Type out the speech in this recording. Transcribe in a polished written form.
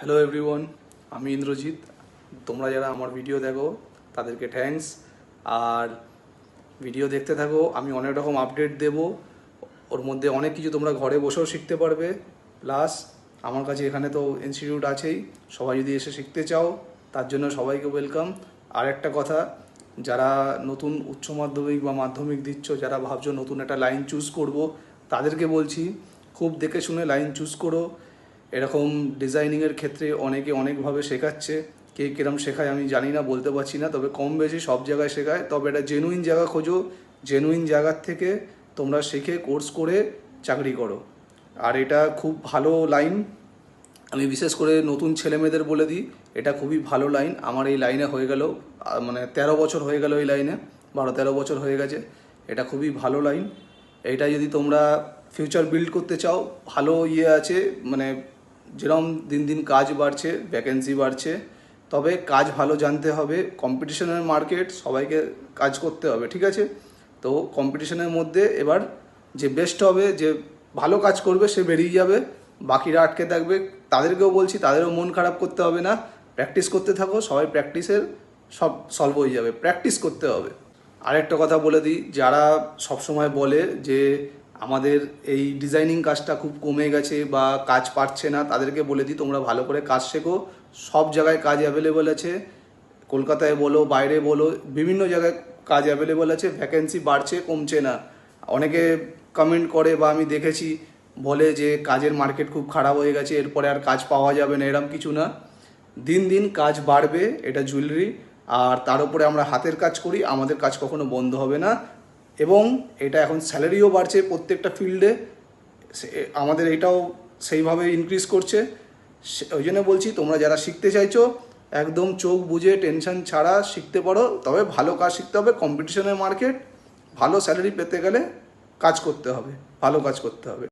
Hello everyone, আমি ইন্দ্রজিৎ। তোমরা যারা আমার ভিডিও দেখো তাদেরকে থ্যাঙ্কস। আর ভিডিও দেখতে থাকো, আমি অনেক রকম আপডেট দেব। ওর মধ্যে অনেক কিছু তোমরা ঘরে বসেও শিখতে পারবে। প্লাস আমার কাছে এখানে তো ইনস্টিটিউট আছেই, সবাই যদি এসে শিখতে চাও তার জন্য সবাইকে ওয়েলকাম। আর একটা কথা, যারা নতুন উচ্চ মাধ্যমিক বা মাধ্যমিক দিচ্ছ, যারা ভাবছো নতুন একটা লাইন চুজ করব, তাদেরকে বলছি খুব দেখে শুনে লাইন চুজ করো। এরকম ডিজাইনিংয়ের ক্ষেত্রে অনেকে অনেকভাবে শেখাচ্ছে, কে কিরম শেখায় আমি জানি না, বলতে পারছি না, তবে কম বেশি সব জায়গায় শেখায়। তবে এটা জেনুইন জায়গা খোঁজো, জেনুইন জায়গার থেকে তোমরা শিখে কোর্স করে চাকরি করো। আর এটা খুব ভালো লাইন। আমি বিশেষ করে নতুন ছেলেমেয়েদের বলে দিই, এটা খুবই ভালো লাইন। আমার এই লাইনে হয়ে গেল মানে 13 বছর হয়ে গেল এই লাইনে, 12-13 বছর হয়ে গেছে। এটা খুবই ভালো লাইন। এটা যদি তোমরা ফিউচার বিল্ড করতে চাও, ভালো আছে, মানে যেরকম দিন দিন কাজ বাড়ছে, ভ্যাকেন্সি বাড়ছে, তবে কাজ ভালো জানতে হবে। কম্পিটিশনের মার্কেট, সবাইকে কাজ করতে হবে, ঠিক আছে? তো কম্পিটিশনের মধ্যে এবার যে বেস্ট হবে, যে ভালো কাজ করবে সে বেরিয়ে যাবে, বাকিরা আটকে থাকবে। তাদেরকেও বলছি, তাদেরও মন খারাপ করতে হবে না, প্র্যাকটিস করতে থাকো। সবাই প্র্যাকটিসের সব সলভ হয়ে যাবে, প্র্যাকটিস করতে হবে। আরেকটা কথা বলে দিই, যারা সবসময় বলে যে আমাদের এই ডিজাইনিং কাজটা খুব কমে গেছে বা কাজ পাচ্ছে না, তাদেরকে বলে দিই তোমরা ভালো করে কাজ শেখো। সব জায়গায় কাজ অ্যাভেলেবল আছে, কলকাতায় বলো, বাইরে বলো, বিভিন্ন জায়গায় কাজ অ্যাভেলেবল আছে। ভ্যাকেন্সি বাড়ছে, কমছে না। অনেকে কমেন্ট করে বা আমি দেখেছি বলে যে কাজের মার্কেট খুব খারাপ হয়ে গেছে, এরপরে আর কাজ পাওয়া যাবে না, এরম কিছু না। দিন দিন কাজ বাড়বে, এটা জুয়েলারি। আর তার উপরে আমরা হাতের কাজ করি, আমাদের কাজ কখনো বন্ধ হবে না। এবং এটা এখন স্যালারিও বাড়ছে প্রত্যেকটা ফিল্ডে, আমাদের এটাও সেইভাবে ইনক্রিজ করছে। ওই জন্য বলছি, তোমরা যারা শিখতে চাইছো একদম চোখ বুজে টেনশন ছাড়া শিখতে পারো। তবে ভালো কাজ শিখতে হবে, কম্পিটিশনের মার্কেট, ভালো স্যালারি পেতে গেলে কাজ করতে হবে, ভালো কাজ করতে হবে।